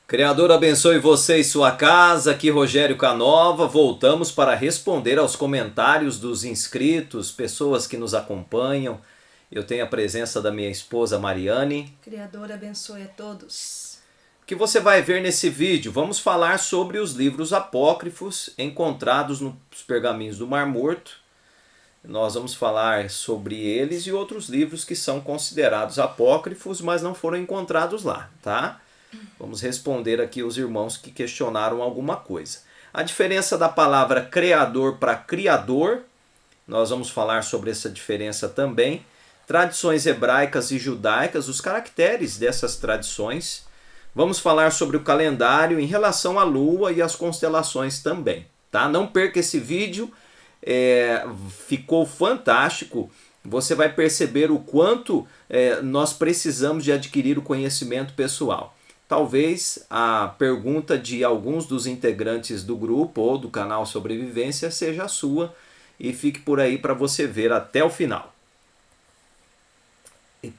Criador abençoe você e sua casa, aqui Rogério Canova. Voltamos para responder aos comentários dos inscritos, pessoas que nos acompanham. Eu tenho a presença da minha esposa Mariane. Criador abençoe a todos. O que você vai ver nesse vídeo? Vamos falar sobre os livros apócrifos encontrados nos pergaminhos do Mar Morto. Nós vamos falar sobre eles e outros livros que são considerados apócrifos, mas não foram encontrados lá, tá? Vamos responder aqui os irmãos que questionaram alguma coisa. A diferença da palavra criador para criador, nós vamos falar sobre essa diferença também. Tradições hebraicas e judaicas, os caracteres dessas tradições. Vamos falar sobre o calendário em relação à lua e às constelações também, tá? Não perca esse vídeo, ficou fantástico. Você vai perceber o quanto nós precisamos de adquirir o conhecimento pessoal. Talvez a pergunta de alguns dos integrantes do grupo ou do canal Sobrevivência seja a sua e fique por aí para você ver até o final.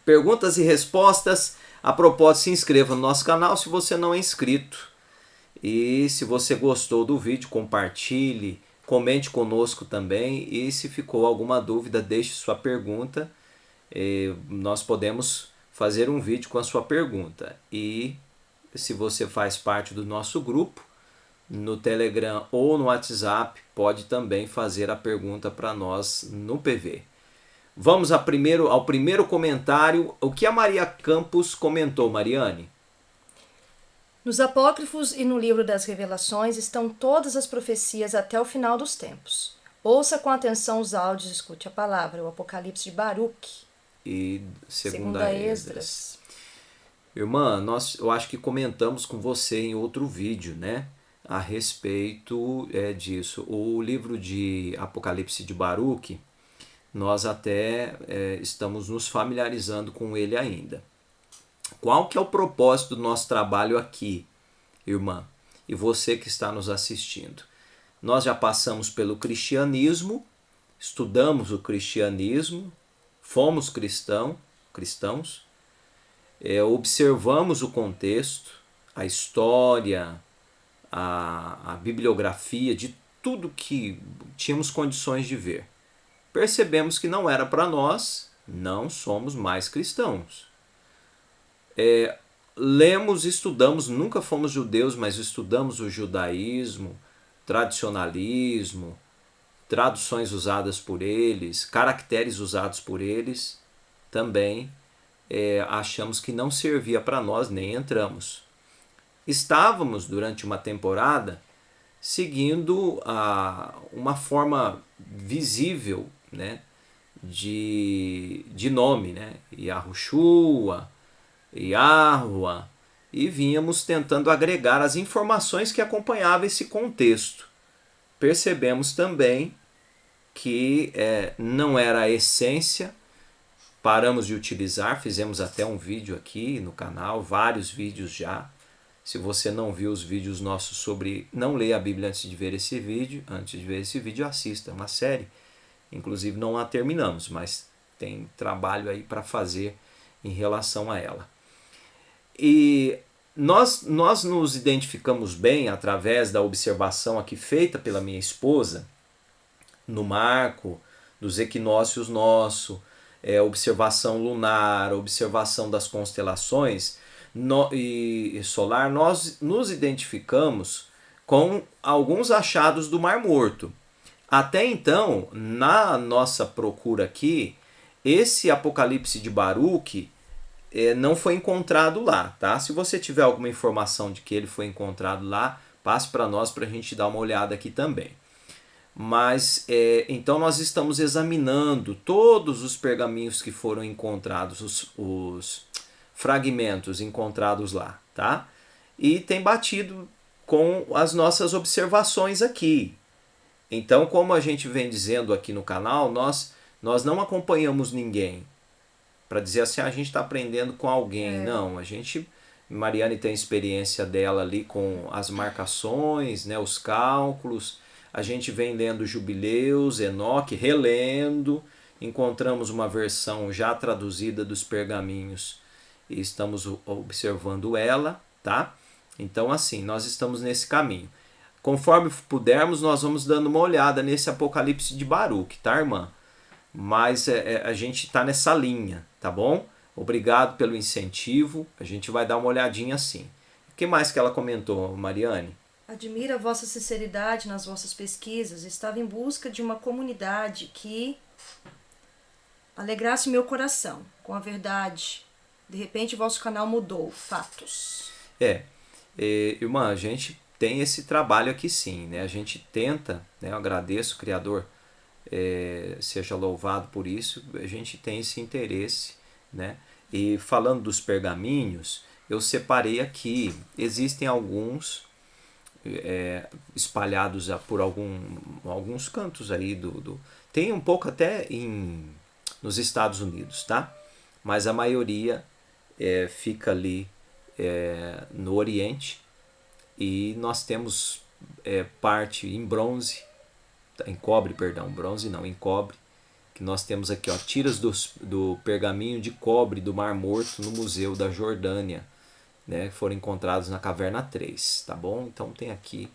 Perguntas e respostas. A propósito, se inscreva no nosso canal se você não é inscrito. E se você gostou do vídeo, compartilhe, comente conosco também. E se ficou alguma dúvida, deixe sua pergunta. Nós podemos fazer um vídeo com a sua pergunta. E se você faz parte do nosso grupo, no Telegram ou no WhatsApp, pode também fazer a pergunta para nós no PV. Vamos ao primeiro comentário. O que a Maria Campos comentou, Mariane? Nos apócrifos e no livro das Revelações estão todas as profecias até o final dos tempos. Ouça com atenção os áudios, escute a palavra, o Apocalipse de Baruque. E segunda Esdras. Irmã, eu acho que comentamos com você em outro vídeo, né? A respeito disso. O livro de Apocalipse de Baruque, nós até estamos nos familiarizando com ele ainda. Qual que é o propósito do nosso trabalho aqui, irmã? E você que está nos assistindo. Nós já passamos pelo cristianismo, estudamos o cristianismo, fomos cristãos, observamos o contexto, a história, a bibliografia de tudo que tínhamos condições de ver. Percebemos que não era para nós, não somos mais cristãos. Lemos, estudamos, nunca fomos judeus, mas estudamos o judaísmo, tradicionalismo, traduções usadas por eles, caracteres usados por eles, também achamos que não servia para nós, nem entramos. Estávamos, durante uma temporada, seguindo uma forma visível, né, de nome, né, Yahushua, Yahua, e vínhamos tentando agregar as informações que acompanhavam esse contexto. Percebemos também que não era a essência, paramos de utilizar, fizemos até um vídeo aqui no canal, vários vídeos já. Se você não viu os vídeos nossos sobre não ler a Bíblia antes de ver esse vídeo, assista, é uma série. Inclusive não a terminamos, mas tem trabalho aí para fazer em relação a ela. E nós nos identificamos bem através da observação aqui feita pela minha esposa, no marco dos equinócios nosso, observação lunar, observação das constelações e solar, nós nos identificamos com alguns achados do Mar Morto. Até então, na nossa procura aqui, esse Apocalipse de Baruque não foi encontrado lá, tá? Se você tiver alguma informação de que ele foi encontrado lá, passe para nós para a gente dar uma olhada aqui também. Mas, então nós estamos examinando todos os pergaminhos que foram encontrados, os fragmentos encontrados lá, tá? E tem batido com as nossas observações aqui. Então, como a gente vem dizendo aqui no canal, nós não acompanhamos ninguém para dizer assim, a gente está aprendendo com alguém. Não, Mariane tem a experiência dela ali com as marcações, né, os cálculos. A gente vem lendo Jubileus, Enoque, relendo, encontramos uma versão já traduzida dos pergaminhos e estamos observando ela, tá? Então, assim, nós estamos nesse caminho. Conforme pudermos, nós vamos dando uma olhada nesse Apocalipse de Baruque, tá, irmã? Mas a gente está nessa linha, tá bom? Obrigado pelo incentivo, a gente vai dar uma olhadinha assim. O que mais que ela comentou, Mariane? Admiro a vossa sinceridade nas vossas pesquisas. Estava em busca de uma comunidade que alegrasse meu coração com a verdade. De repente, vosso canal mudou. Fatos. Irmã, a gente tem esse trabalho aqui sim, né? A gente tenta, né? Eu agradeço, Criador, seja louvado por isso. A gente tem esse interesse, né? E falando dos pergaminhos, eu separei aqui. Existem alguns espalhados por alguns cantos aí tem um pouco até nos Estados Unidos, tá? Mas a maioria fica ali no Oriente, e nós temos parte em bronze, em cobre, perdão, bronze não, em cobre, que nós temos aqui, ó, tiras do pergaminho de cobre do Mar Morto no Museu da Jordânia, né, que foram encontrados na Caverna 3, tá bom? Então tem aqui,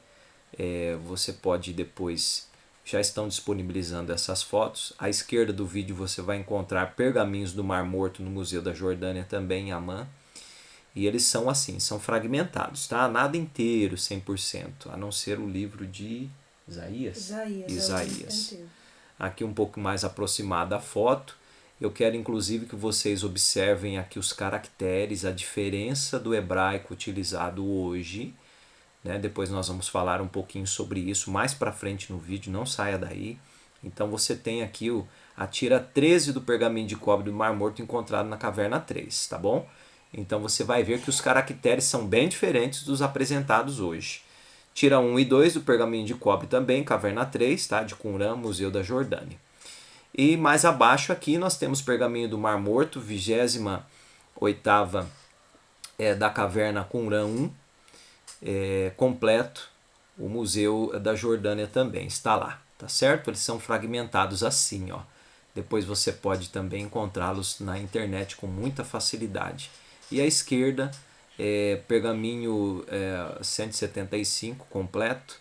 você pode depois, já estão disponibilizando essas fotos. À esquerda do vídeo você vai encontrar pergaminhos do Mar Morto no Museu da Jordânia também, em Amã. E eles são assim, são fragmentados, tá? Nada inteiro, 100%, a não ser o livro de Isaías. Isaías. Aqui um pouco mais aproximada a foto. Eu quero inclusive que vocês observem aqui os caracteres, a diferença do hebraico utilizado hoje, né? Depois nós vamos falar um pouquinho sobre isso mais para frente no vídeo, não saia daí. Então você tem aqui a tira 13 do pergaminho de cobre do Mar Morto encontrado na Caverna 3, tá bom? Então você vai ver que os caracteres são bem diferentes dos apresentados hoje. Tira 1 e 2 do pergaminho de cobre também, Caverna 3, tá? De Qumran, Museu da Jordânia. E mais abaixo aqui nós temos pergaminho do Mar Morto, 28ª da Caverna Qumran 1, completo. O Museu da Jordânia também está lá, tá certo? Eles são fragmentados assim, ó. Depois você pode também encontrá-los na internet com muita facilidade. E à esquerda, pergaminho 175 completo,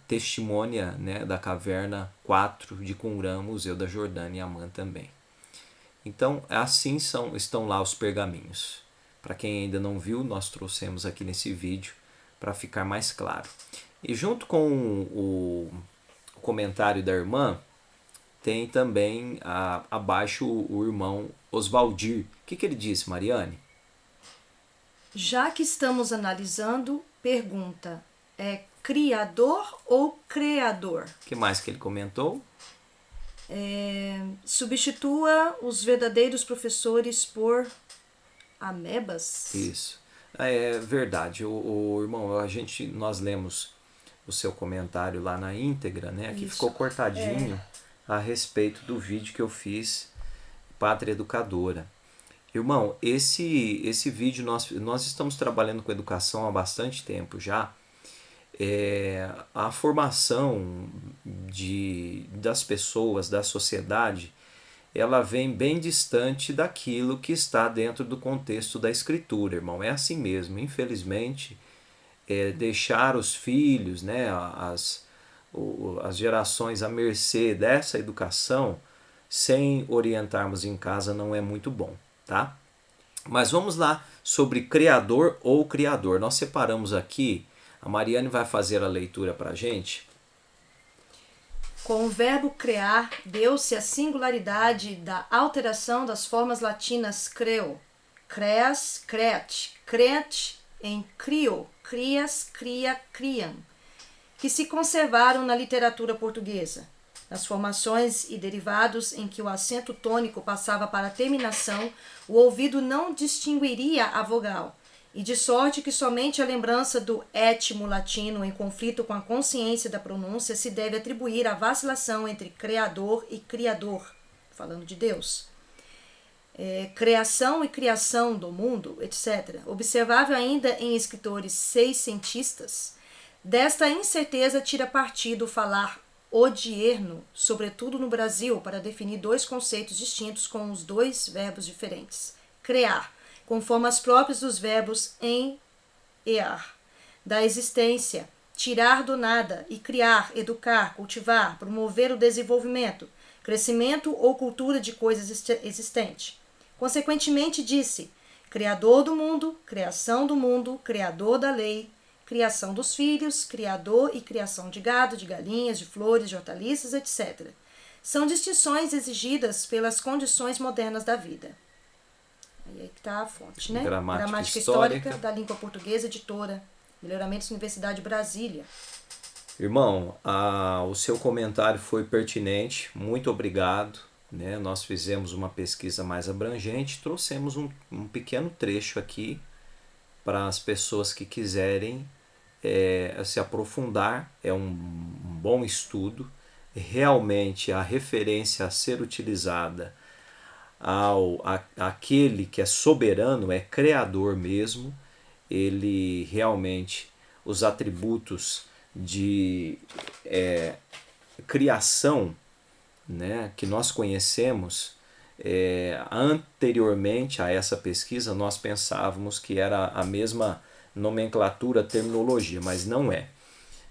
testemunha, né, da Caverna 4 de Qumran, Museu da Jordânia e Amã também. Então, assim estão lá os pergaminhos. Para quem ainda não viu, nós trouxemos aqui nesse vídeo para ficar mais claro. E junto com o comentário da irmã, tem também abaixo o irmão Oswaldir. O que ele disse, Mariane? Já que estamos analisando, pergunta, é criador ou criador? O que mais que ele comentou? Substitua os verdadeiros professores por amebas? Isso. É verdade. O irmão, nós lemos o seu comentário lá na íntegra, né? Aqui ficou cortadinho a respeito do vídeo que eu fiz, Pátria Educadora. Irmão, esse vídeo nós estamos trabalhando com educação há bastante tempo já. A formação das pessoas, da sociedade, ela vem bem distante daquilo que está dentro do contexto da escritura, irmão. É assim mesmo, infelizmente, deixar os filhos, né, as gerações à mercê dessa educação, sem orientarmos em casa, não é muito bom, tá? Mas vamos lá sobre criador ou criador. Nós separamos aqui, a Mariane vai fazer a leitura para a gente. Com o verbo criar, deu-se a singularidade da alteração das formas latinas creo, creas, creat, creat em crio, crias, cria, criam, que se conservaram na literatura portuguesa. Nas formações e derivados em que o acento tônico passava para a terminação, o ouvido não distinguiria a vogal, e de sorte que somente a lembrança do étimo latino em conflito com a consciência da pronúncia se deve atribuir à vacilação entre criador e criador, falando de Deus. Criação e criação do mundo, etc. Observável ainda em escritores seiscentistas, desta incerteza tira partido falar odierno, sobretudo no Brasil, para definir dois conceitos distintos com os dois verbos diferentes. Criar, com formas próprias dos verbos em da existência, tirar do nada e criar, educar, cultivar, promover o desenvolvimento, crescimento ou cultura de coisas existentes. Consequentemente, disse: Criador do mundo, criação do mundo, criador da lei, criação dos filhos, criador e criação de gado, de galinhas, de flores, de hortaliças, etc. São distinções exigidas pelas condições modernas da vida. Aí é que está a fonte, né? Gramática Histórica da Língua Portuguesa, editora. Melhoramentos Universidade de Brasília. Irmão, o seu comentário foi pertinente, muito obrigado. Né? Nós fizemos uma pesquisa mais abrangente, trouxemos um pequeno trecho aqui para as pessoas que quiserem se aprofundar. É um bom estudo. Realmente a referência a ser utilizada aquele que é soberano, é criador mesmo. Ele realmente, os atributos de criação, né, que nós conhecemos, anteriormente a essa pesquisa nós pensávamos que era a mesma nomenclatura, terminologia, mas não é.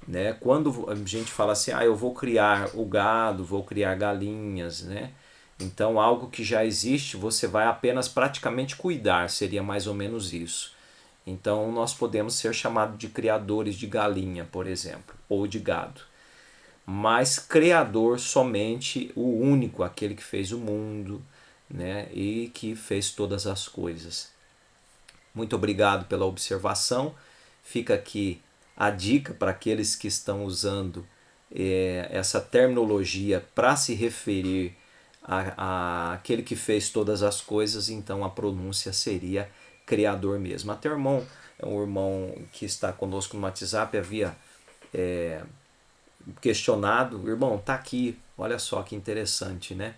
Né? Quando a gente fala assim, eu vou criar o gado, vou criar galinhas, né? Então algo que já existe você vai apenas praticamente cuidar, seria mais ou menos isso. Então nós podemos ser chamados de criadores de galinha, por exemplo, ou de gado. Mas criador somente o único, aquele que fez o mundo, né? E que fez todas as coisas. Muito obrigado pela observação. Fica aqui a dica para aqueles que estão usando essa terminologia para se referir àquele que fez todas as coisas, então a pronúncia seria criador mesmo. Até o irmão que está conosco no WhatsApp havia questionado. Irmão, tá aqui, olha só que interessante, né?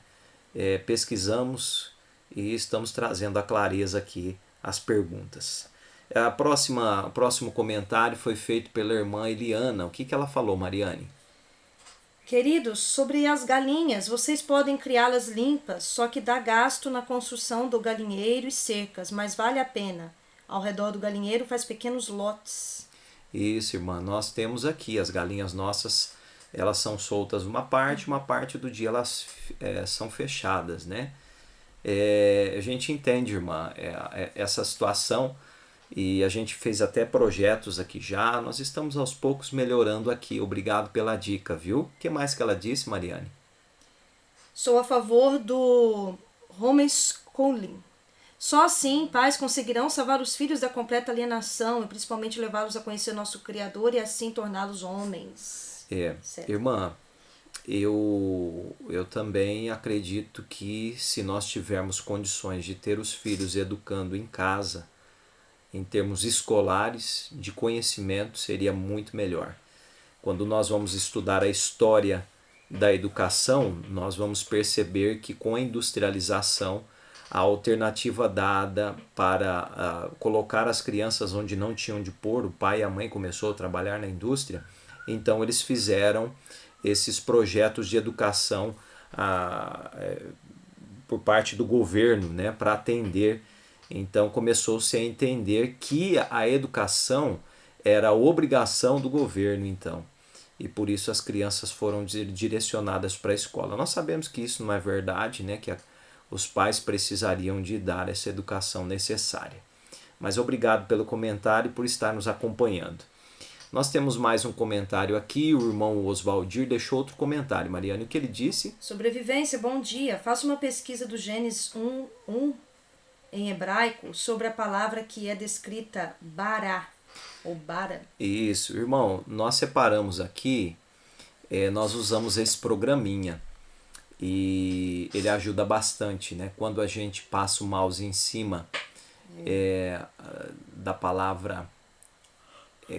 Pesquisamos e estamos trazendo a clareza aqui as perguntas. O próximo comentário foi feito pela irmã Eliana. O que ela falou, Mariane? Queridos, sobre as galinhas, vocês podem criá-las limpas, só que dá gasto na construção do galinheiro e cercas, mas vale a pena. Ao redor do galinheiro faz pequenos lotes. Isso, irmã. Nós temos aqui as galinhas nossas, elas são soltas uma parte do dia elas são fechadas, né? A gente entende, irmã, essa situação. E a gente fez até projetos aqui já. Nós estamos aos poucos melhorando aqui. Obrigado pela dica, viu? O que mais que ela disse, Mariane? Sou a favor do homeschooling. Só assim pais conseguirão salvar os filhos da completa alienação e principalmente levá-los a conhecer nosso Criador e assim torná-los homens. Irmã, eu também acredito que se nós tivermos condições de ter os filhos educando em casa, em termos escolares, de conhecimento, seria muito melhor. Quando nós vamos estudar a história da educação, nós vamos perceber que com a industrialização, a alternativa dada para colocar as crianças onde não tinham de pôr, o pai e a mãe começou a trabalhar na indústria, então eles fizeram esses projetos de educação por parte do governo, né, para atender. Então começou-se a entender que a educação era a obrigação do governo, então. E por isso as crianças foram direcionadas para a escola. Nós sabemos que isso não é verdade, né? Que os pais precisariam de dar essa educação necessária. Mas obrigado pelo comentário e por estar nos acompanhando. Nós temos mais um comentário aqui. O irmão Oswaldir deixou outro comentário. Mariane, o que ele disse? Sobrevivência, bom dia. Faça uma pesquisa do Gênesis 1:1 em hebraico sobre a palavra que é descrita bara ou bara. Isso, irmão, nós separamos aqui, nós usamos esse programinha e ele ajuda bastante, né? Quando a gente passa o mouse em cima da palavra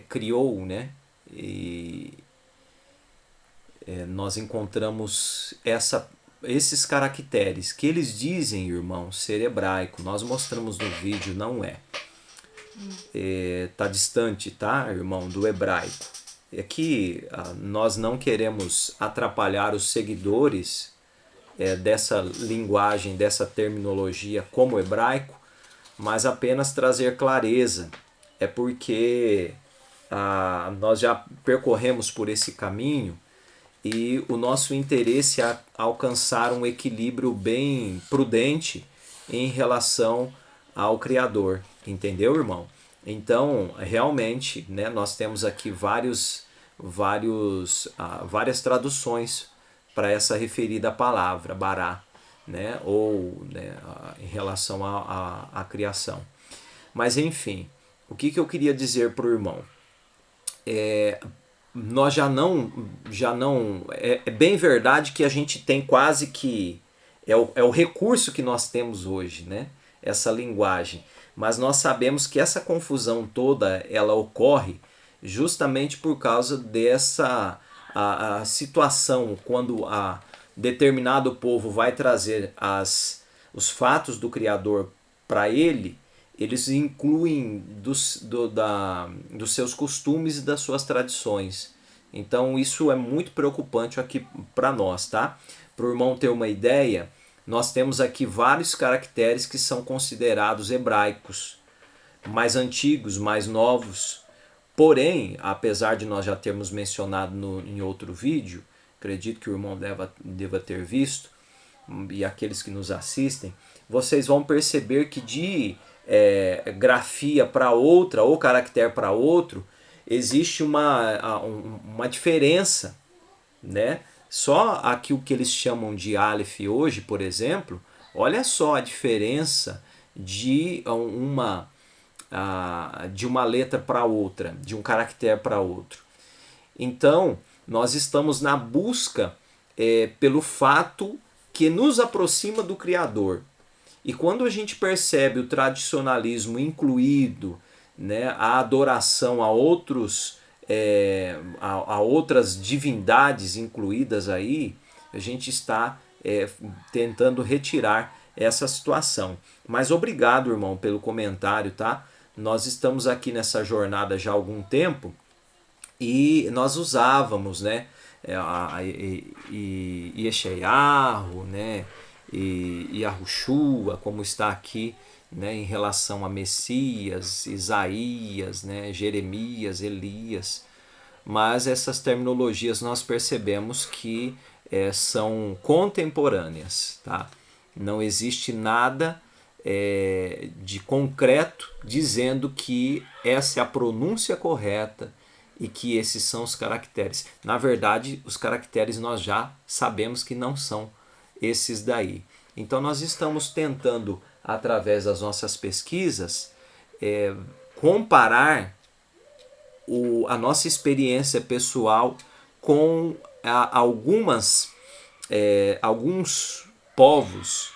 criou, né? E nós encontramos esses caracteres que eles dizem, irmão, ser hebraico. Nós mostramos no vídeo, não é. Tá distante, tá, irmão, do hebraico. Aqui nós não queremos atrapalhar os seguidores dessa linguagem, dessa terminologia como hebraico, mas apenas trazer clareza é porque nós já percorremos por esse caminho e o nosso interesse é alcançar um equilíbrio bem prudente em relação ao Criador, entendeu, irmão? Então, realmente, né, nós temos aqui várias traduções para essa referida palavra, bará, né, ou né, em relação à criação. Mas, enfim, o que eu queria dizer para o irmão? Nós já não é bem verdade que a gente tem quase que é o recurso que nós temos hoje, né? Essa linguagem, mas nós sabemos que essa confusão toda ela ocorre justamente por causa dessa a situação quando determinado povo vai trazer os fatos do Criador para ele. Eles incluem dos seus costumes e das suas tradições. Então isso é muito preocupante aqui para nós, tá? Para o irmão ter uma ideia, nós temos aqui vários caracteres que são considerados hebraicos, mais antigos, mais novos. Porém, apesar de nós já termos mencionado em outro vídeo, acredito que o irmão deva ter visto, e aqueles que nos assistem, vocês vão perceber que de grafia para outra ou caractere para outro existe uma diferença, né? Só aqui o que eles chamam de Aleph hoje, por exemplo, olha só a diferença de uma letra para outra, de um caractere para outro. Então, nós estamos na busca pelo fato que nos aproxima do Criador. E quando a gente percebe o tradicionalismo incluído, né, a adoração a outras divindades incluídas aí, a gente está tentando retirar essa situação. Mas obrigado, irmão, pelo comentário, tá? Nós estamos aqui nessa jornada já há algum tempo e nós usávamos, né, Yeshayahu, né, e Yahushua, como está aqui, né, em relação a Messias, Isaías, né, Jeremias, Elias. Mas essas terminologias nós percebemos que são contemporâneas, tá? Não existe nada de concreto dizendo que essa é a pronúncia correta e que esses são os caracteres. Na verdade, os caracteres nós já sabemos que não são esses daí. Então nós estamos tentando, através das nossas pesquisas, comparar a nossa experiência pessoal com alguns povos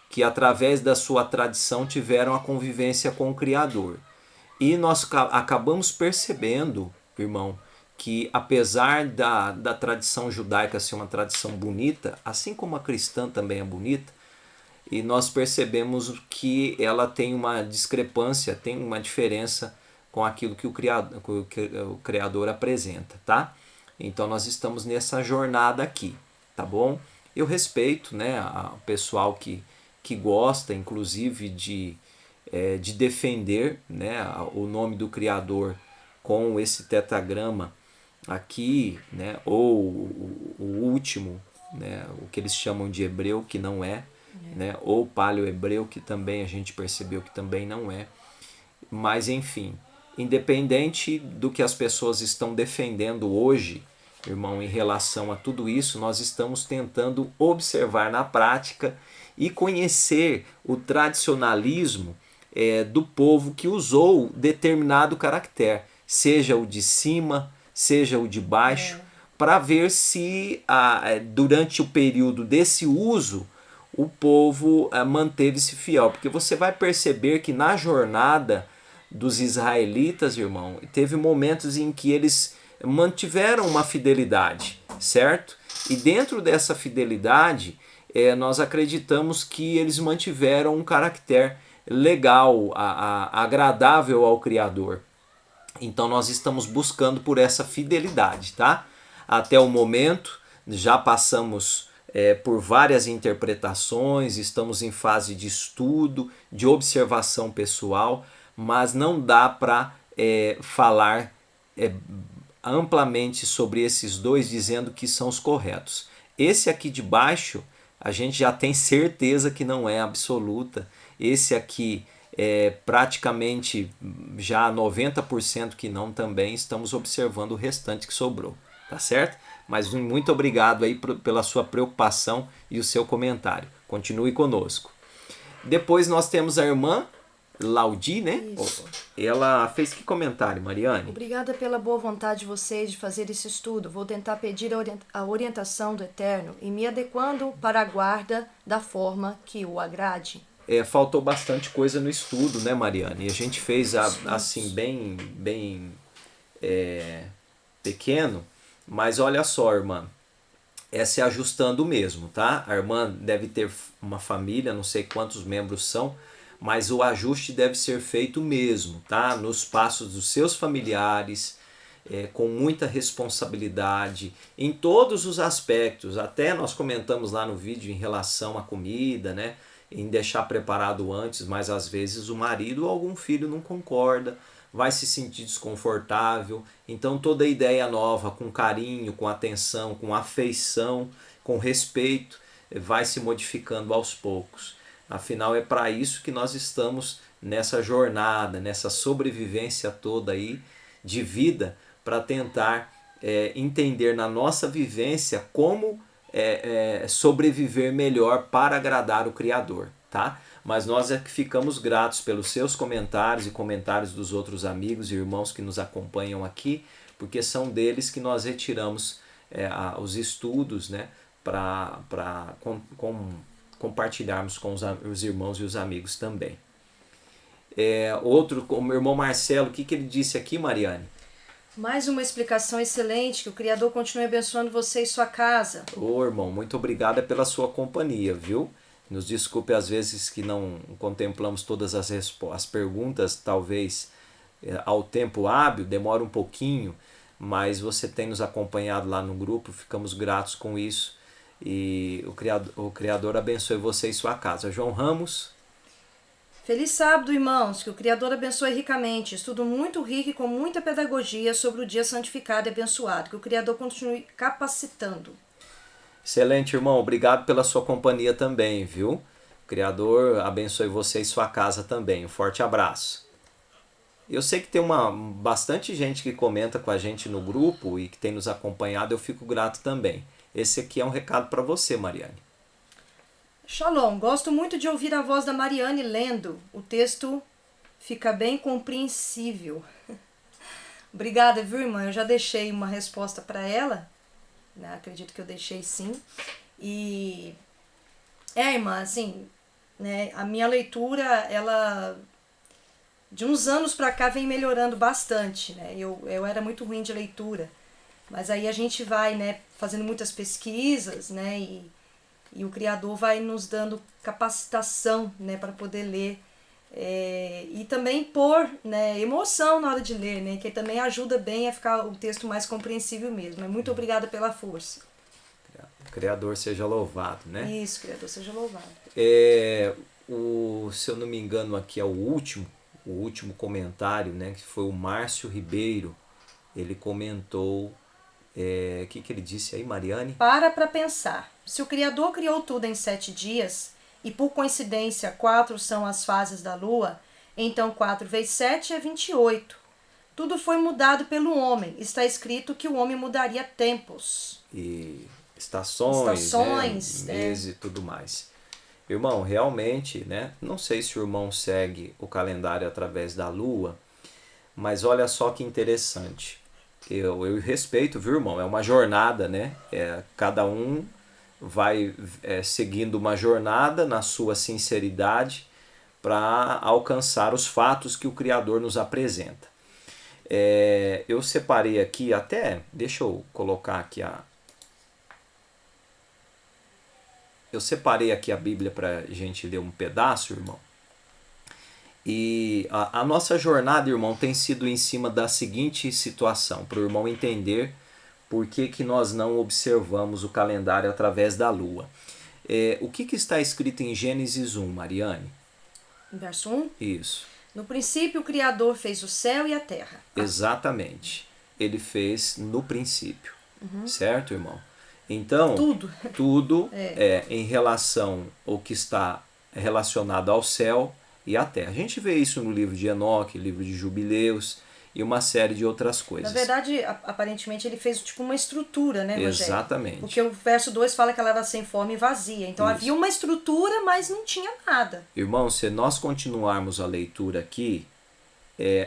que através da sua tradição tiveram a convivência com o Criador. E nós acabamos percebendo, irmão, que apesar da tradição judaica ser uma tradição bonita, assim como a cristã também é bonita, e nós percebemos que ela tem uma discrepância, tem uma diferença com aquilo que o Criador apresenta, tá? Então nós estamos nessa jornada aqui, tá bom? Eu respeito, né, o pessoal que gosta, inclusive, de defender, né, o nome do Criador com esse tetragrama aqui, né, ou o último, né, o que eles chamam de hebreu, que não é, né, ou paleo-hebreu, que também a gente percebeu que também não é. Mas, enfim, independente do que as pessoas estão defendendo hoje, irmão, em relação a tudo isso, nós estamos tentando observar na prática e conhecer o tradicionalismo do povo que usou determinado caractere, seja o de cima, seja o de baixo, para ver se durante o período desse uso o povo manteve-se fiel. Porque você vai perceber que na jornada dos israelitas, irmão, teve momentos em que eles mantiveram uma fidelidade, certo? E dentro dessa fidelidade, nós acreditamos que eles mantiveram um caractere legal, agradável ao Criador. Então nós estamos buscando por essa fidelidade, tá? Até o momento, já passamos por várias interpretações, estamos em fase de estudo, de observação pessoal, mas não dá para falar amplamente sobre esses dois, dizendo que são os corretos. Esse aqui de baixo, a gente já tem certeza que não é absoluta. Esse aqui é praticamente já 90% que não também. Estamos observando o restante que sobrou, tá certo? Mas muito obrigado aí pela sua preocupação e o seu comentário. Continue conosco. Depois nós temos a irmã Laudi, né? Isso. Ela fez que comentário, Mariane? Obrigada pela boa vontade de vocês de fazer esse estudo. Vou tentar pedir a orientação do Eterno e me adequando para a guarda da forma que o agrade. Faltou bastante coisa no estudo, né, Mariane? E a gente fez assim bem pequeno, mas olha só, irmã, é se ajustando mesmo, tá? A irmã deve ter uma família, não sei quantos membros são, mas o ajuste deve ser feito mesmo, tá? Nos passos dos seus familiares, com muita responsabilidade, em todos os aspectos. Até nós comentamos lá no vídeo em relação à comida, né? Em deixar preparado antes, mas às vezes o marido ou algum filho não concorda, vai se sentir desconfortável. Então toda ideia nova, com carinho, com atenção, com afeição, com respeito, vai se modificando aos poucos. Afinal, é para isso que nós estamos nessa jornada, nessa sobrevivência toda aí de vida, para tentar entender na nossa vivência como sobreviver melhor para agradar o Criador, tá? Mas nós é que ficamos gratos pelos seus comentários e comentários dos outros amigos e irmãos que nos acompanham aqui, porque são deles que nós retiramos os estudos, né, para compartilharmos com os irmãos e os amigos também. Outro, como o irmão Marcelo, o que ele disse aqui, Mariane? Mais uma explicação excelente, que o Criador continue abençoando você e sua casa. Ô irmão, muito obrigado pela sua companhia, viu? Nos desculpe às vezes que não contemplamos todas as perguntas, talvez ao tempo hábil, demora um pouquinho, mas você tem nos acompanhado lá no grupo, ficamos gratos com isso. E o Criador abençoe você e sua casa. João Ramos. Feliz sábado, irmãos. Que o Criador abençoe ricamente. Estudo muito rico e com muita pedagogia sobre o dia santificado e abençoado. Que o Criador continue capacitando. Excelente, irmão. Obrigado pela sua companhia também, viu? O Criador abençoe você e sua casa também. Um forte abraço. Eu sei que tem bastante gente que comenta com a gente no grupo e que tem nos acompanhado. Eu fico grato também. Esse aqui é um recado para você, Mariane. Shalom, gosto muito de ouvir a voz da Mariane lendo. O texto fica bem compreensível. Obrigada, viu, irmã? Eu já deixei uma resposta para ela. Né? Acredito que eu deixei sim. E irmã, assim, né, a minha leitura, ela de uns anos para cá vem melhorando bastante, né? Eu era muito ruim de leitura. Mas aí a gente vai, né, fazendo muitas pesquisas, né, e o Criador vai nos dando capacitação, né, para poder ler. E também pôr, né, emoção na hora de ler, né, que também ajuda bem a ficar o texto mais compreensível mesmo. Muito obrigada pela força. O Criador seja louvado, né? Isso, Criador seja louvado. Se eu não me engano aqui é o último comentário, né, que foi o Márcio Ribeiro. Ele comentou... O que ele disse aí, Mariane? Para pensar. Se o Criador criou tudo em 7 dias, e por coincidência 4 são as fases da Lua, então 4 vezes 7 é 28. Tudo foi mudado pelo homem. Está escrito que o homem mudaria tempos. E estações, né? Meses e tudo mais. Irmão, realmente, né? Não sei se o irmão segue o calendário através da Lua, mas olha só que interessante. Eu respeito, viu, irmão? É uma jornada, né? Cada um vai seguindo uma jornada na sua sinceridade para alcançar os fatos que o Criador nos apresenta. Eu separei aqui deixa eu colocar aqui eu separei aqui a Bíblia para a gente ler um pedaço, irmão. E a nossa jornada, irmão, tem sido em cima da seguinte situação, para o irmão entender por que nós não observamos o calendário através da Lua. O que está escrito em Gênesis 1, Mariane? Verso 1? Isso. No princípio, o Criador fez o céu e a terra. Exatamente. Ele fez no princípio. Certo, irmão? Então, tudo é em relação ao que está relacionado ao céu e à terra. A gente vê isso no livro de Enoque, livro de Jubileus e uma série de outras coisas. Na verdade, aparentemente, ele fez tipo uma estrutura, né, Rogério? Exatamente. Porque o verso 2 fala que ela era sem forma e vazia. Então havia uma estrutura, mas não tinha nada. Irmão, se nós continuarmos a leitura aqui,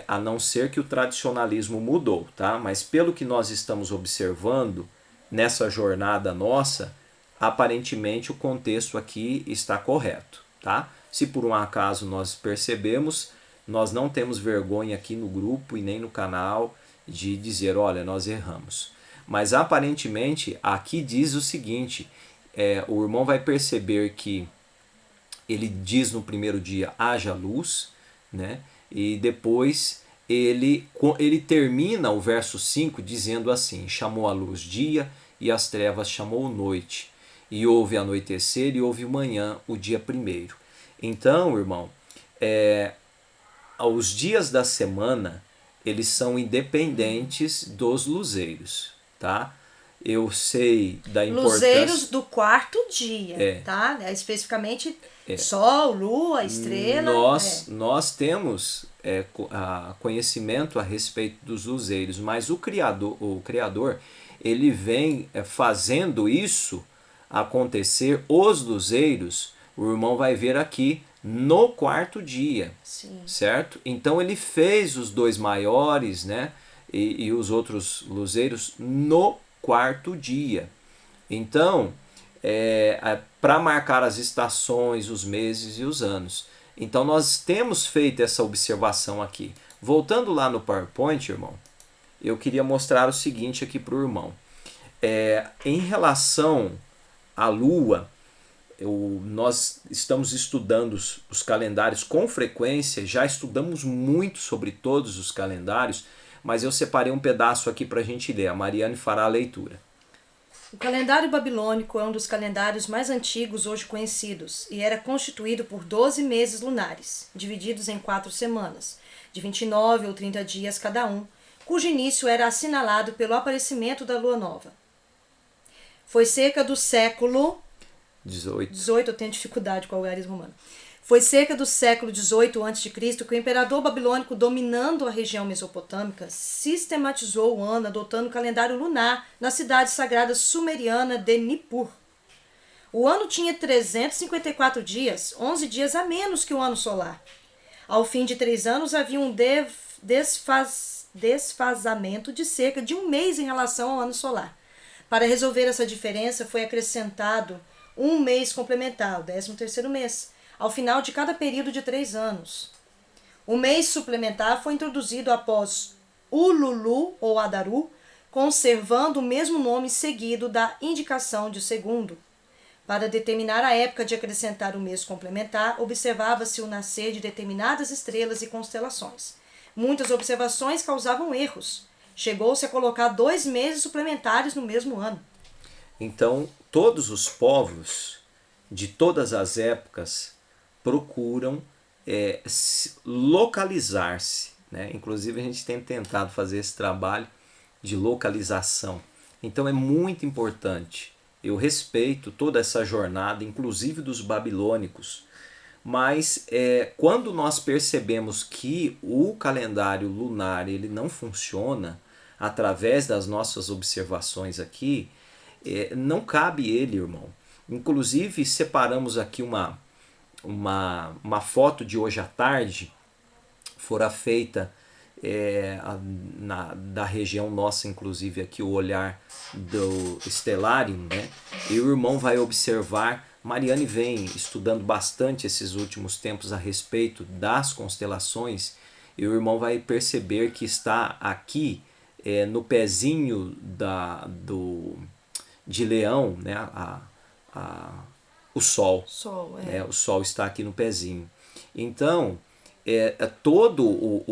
a não ser que o tradicionalismo mudou, tá? Mas pelo que nós estamos observando nessa jornada nossa, aparentemente o contexto aqui está correto, tá? Se por um acaso nós percebemos, nós não temos vergonha aqui no grupo e nem no canal de dizer, olha, nós erramos. Mas aparentemente aqui diz o seguinte, o irmão vai perceber que ele diz no primeiro dia, haja luz, né? E depois ele termina o verso 5 dizendo assim, chamou a luz dia e as trevas chamou noite. E houve anoitecer e houve manhã, o dia primeiro. Então, irmão, os dias da semana, eles são independentes dos luzeiros, tá? Eu sei da importância... Luzeiros do quarto dia, tá? Especificamente sol, lua, estrela. Nós temos conhecimento a respeito dos luzeiros, mas o Criador ele vem fazendo isso acontecer, os luzeiros, o irmão vai ver aqui, no quarto dia. Sim. Certo? Então ele fez os dois maiores, né? E os outros luzeiros no quarto dia. Então, para marcar as estações, os meses e os anos. Então nós temos feito essa observação aqui. Voltando lá no PowerPoint, irmão, eu queria mostrar o seguinte aqui para o irmão. Em relação à Lua, nós estamos estudando os calendários com frequência, já estudamos muito sobre todos os calendários, mas eu separei um pedaço aqui para a gente ler. A Mariane fará a leitura. O calendário babilônico é um dos calendários mais antigos hoje conhecidos e era constituído por 12 meses lunares, divididos em 4 semanas, de 29 ou 30 dias cada um, cujo início era assinalado pelo aparecimento da lua nova. Foi cerca do século 18, eu tenho dificuldade com o algarismo romano. Foi cerca do século 18 a.C. que o imperador babilônico, dominando a região mesopotâmica, sistematizou o ano adotando o calendário lunar na cidade sagrada sumeriana de Nippur. O ano tinha 354 dias, 11 dias a menos que o ano solar. Ao fim de 3 anos havia um desfazamento de cerca de 1 mês em relação ao ano solar. Para resolver essa diferença foi acrescentado um mês complementar, o 13º mês, ao final de cada período de 3 anos. O mês suplementar foi introduzido após Ululu ou Adaru, conservando o mesmo nome seguido da indicação de segundo. Para determinar a época de acrescentar o mês complementar, observava-se o nascer de determinadas estrelas e constelações. Muitas observações causavam erros. Chegou-se a colocar 2 meses suplementares no mesmo ano. Então, todos os povos de todas as épocas procuram localizar-se, né? Inclusive a gente tem tentado fazer esse trabalho de localização. Então é muito importante. Eu respeito toda essa jornada, inclusive dos babilônicos, mas quando nós percebemos que o calendário lunar ele não funciona através das nossas observações aqui, não cabe ele, irmão. Inclusive separamos aqui uma foto de hoje à tarde, fora feita da região nossa, inclusive aqui o olhar do Stellarium, né? E o irmão vai observar, Mariane vem estudando bastante esses últimos tempos a respeito das constelações, e o irmão vai perceber que está aqui no pezinho de Leão, né? O Sol. O Sol está aqui no pezinho. Então, todo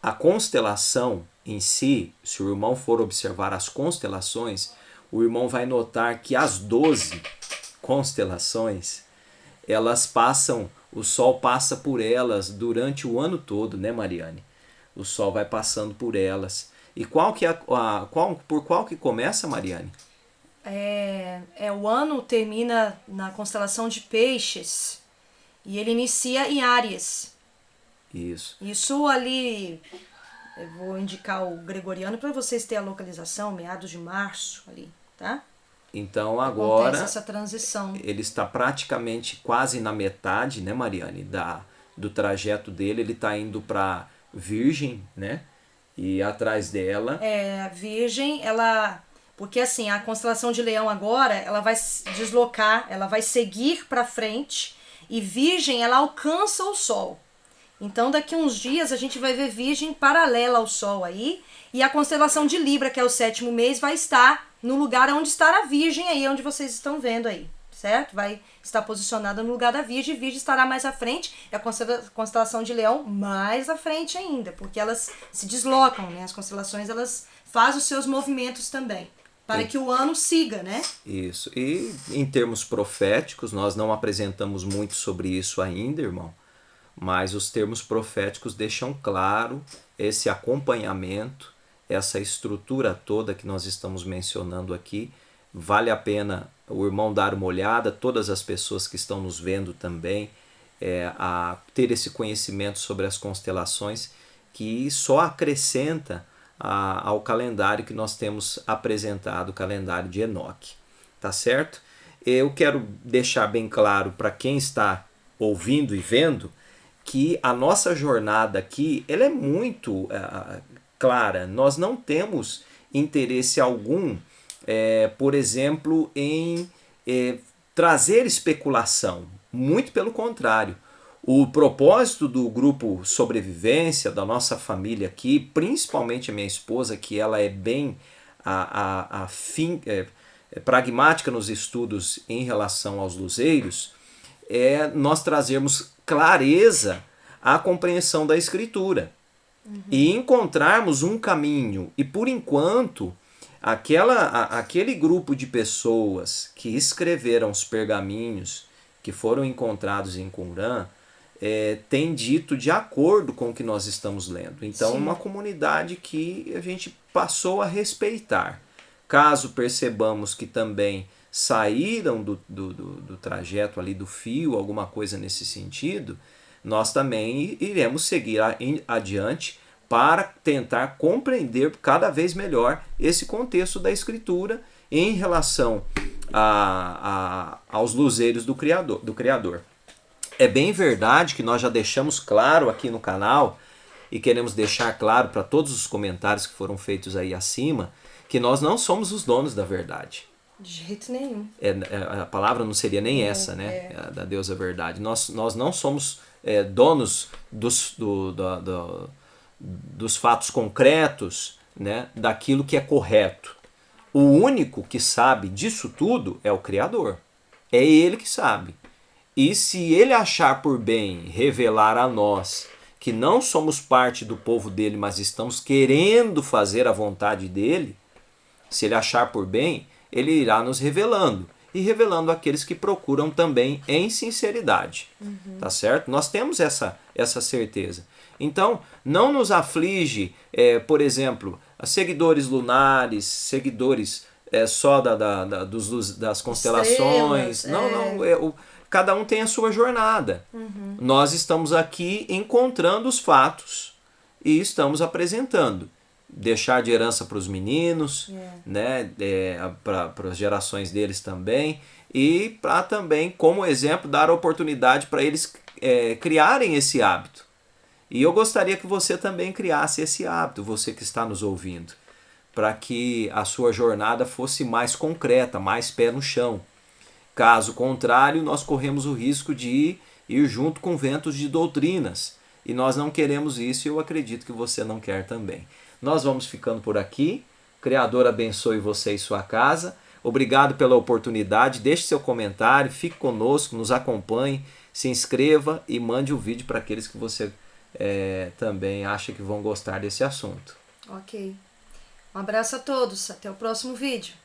a constelação em si, se o irmão for observar as constelações, o irmão vai notar que as 12 constelações, elas passam o Sol passa por elas durante o ano todo, né, Mariane? O Sol vai passando por elas. E qual que é por qual que começa, Mariane? O ano termina na constelação de Peixes e ele inicia em Áries. Isso ali, eu vou indicar o gregoriano para vocês terem a localização, meados de março ali, tá? Então agora acontece essa transição. Ele está praticamente quase na metade, né, Mariane, do trajeto dele. Ele está indo para Virgem, né? E atrás dela... A Virgem, ela... Porque assim, a constelação de Leão agora, ela vai se deslocar, ela vai seguir para frente, e Virgem, ela alcança o Sol. Então daqui uns dias a gente vai ver Virgem paralela ao Sol aí, e a constelação de Libra, que é o 7º mês, vai estar no lugar onde está a Virgem aí, onde vocês estão vendo aí, certo? Vai estar posicionada no lugar da Virgem, e Virgem estará mais à frente, e a constelação de Leão mais à frente ainda, porque elas se deslocam, né? As constelações, elas fazem os seus movimentos também, para que o ano siga, né? Isso. E em termos proféticos, nós não apresentamos muito sobre isso ainda, irmão, mas os termos proféticos deixam claro esse acompanhamento, essa estrutura toda que nós estamos mencionando aqui. Vale a pena o irmão dar uma olhada, todas as pessoas que estão nos vendo também, a ter esse conhecimento sobre as constelações, que só acrescenta ao calendário que nós temos apresentado, o calendário de Enoque. Tá certo? Eu quero deixar bem claro para quem está ouvindo e vendo que a nossa jornada aqui ela é muito clara. Nós não temos interesse algum, por exemplo, em trazer especulação. Muito pelo contrário. O propósito do grupo Sobrevivência, da nossa família aqui, principalmente a minha esposa, que ela é bem pragmática nos estudos em relação aos luzeiros, é nós trazermos clareza à compreensão da Escritura. E encontrarmos um caminho. E por enquanto, aquele grupo de pessoas que escreveram os pergaminhos que foram encontrados em Qumran, tem dito de acordo com o que nós estamos lendo. Então, Sim. uma comunidade que a gente passou a respeitar. Caso percebamos que também saíram do trajeto ali, do fio, alguma coisa nesse sentido, nós também iremos seguir adiante para tentar compreender cada vez melhor esse contexto da Escritura em relação aos luzeiros do Criador. É bem verdade que nós já deixamos claro aqui no canal e queremos deixar claro para todos os comentários que foram feitos aí acima, que nós não somos os donos da verdade. De jeito nenhum. A palavra não seria nem essa, né? Da deusa verdade. Nós não somos donos dos fatos concretos, né? Daquilo que é correto. O único que sabe disso tudo é o Criador. É Ele que sabe. E se Ele achar por bem revelar a nós que não somos parte do povo dele, mas estamos querendo fazer a vontade dele, se Ele achar por bem, Ele irá nos revelando. E revelando aqueles que procuram também em sinceridade. Tá certo? Nós temos essa certeza. Então, não nos aflige, por exemplo, seguidores lunares, seguidores só das constelações. Estrelas, cada um tem a sua jornada. Nós estamos aqui encontrando os fatos e estamos apresentando. Deixar de herança para os meninos, né? Para as gerações deles também, e para também, como exemplo, dar a oportunidade para eles criarem esse hábito. E eu gostaria que você também criasse esse hábito, você que está nos ouvindo, para que a sua jornada fosse mais concreta, mais pé no chão. Caso contrário, nós corremos o risco de ir junto com ventos de doutrinas, e nós não queremos isso, e eu acredito que você não quer também. Nós vamos ficando por aqui. Criador abençoe você e sua casa. Obrigado pela oportunidade. Deixe seu comentário, fique conosco, nos acompanhe, se inscreva e mande o vídeo para aqueles que você também acha que vão gostar desse assunto. Ok. Um abraço a todos. Até o próximo vídeo.